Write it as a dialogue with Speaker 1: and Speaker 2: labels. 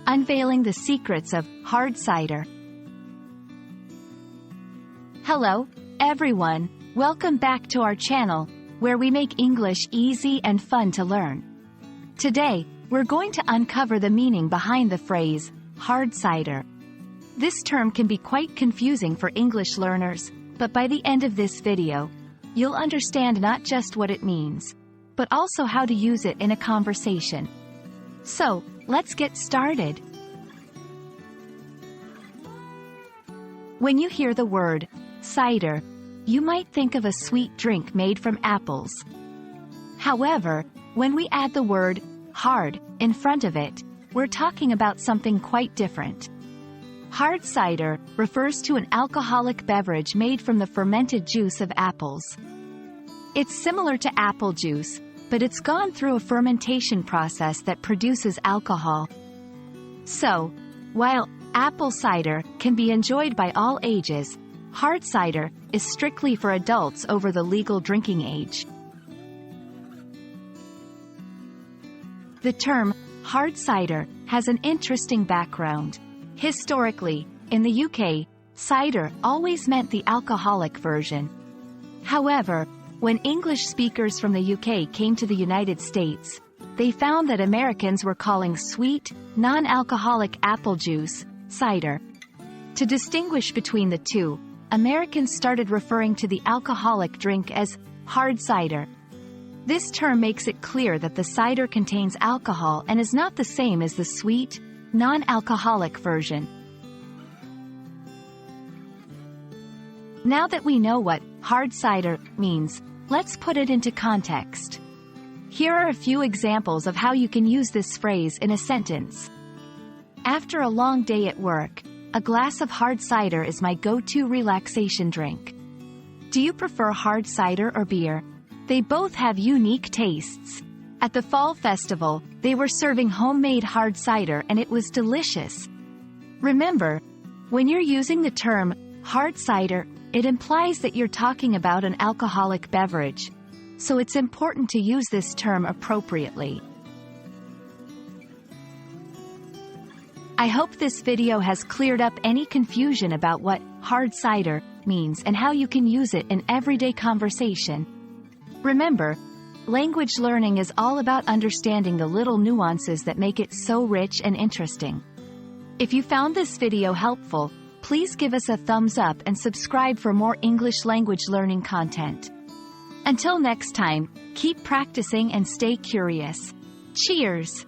Speaker 1: Unveiling the secrets of hard cider. Hello, everyone. Welcome back to our channel, where we make English easy and fun to learn. Today, we're going to uncover the meaning behind the phrase, hard cider. This term can be quite confusing for English learners, but by the end of this video, you'll understand not just what it means, but also how to use it in a conversation. So, let's get started. When you hear the word cider, you might think of a sweet drink made from apples. However, when we add the word hard in front of it, we're talking about something quite different. Hard cider refers to an alcoholic beverage made from the fermented juice of apples. It's similar to apple juice, but it's gone through a fermentation process that produces alcohol. So, while apple cider can be enjoyed by all ages, hard cider is strictly for adults over the legal drinking age. The term hard cider has an interesting background. Historically, in the UK, cider always meant the alcoholic version. However, when English speakers from the UK came to the United States, they found that Americans were calling sweet, non-alcoholic apple juice cider. To distinguish between the two, Americans started referring to the alcoholic drink as hard cider. This term makes it clear that the cider contains alcohol and is not the same as the sweet, non-alcoholic version. Now that we know what hard cider means, let's put it into context. Here are a few examples of how you can use this phrase in a sentence. After a long day at work, a glass of hard cider is my go-to relaxation drink. Do you prefer hard cider or beer? They both have unique tastes. At the fall festival, they were serving homemade hard cider and it was delicious. Remember, when you're using the term hard cider, it implies that you're talking about an alcoholic beverage, so it's important to use this term appropriately. I hope this video has cleared up any confusion about what hard cider means and how you can use it in everyday conversation. Remember, language learning is all about understanding the little nuances that make it so rich and interesting. If you found this video helpful, please give us a thumbs up and subscribe for more English language learning content. Until next time, keep practicing and stay curious. Cheers!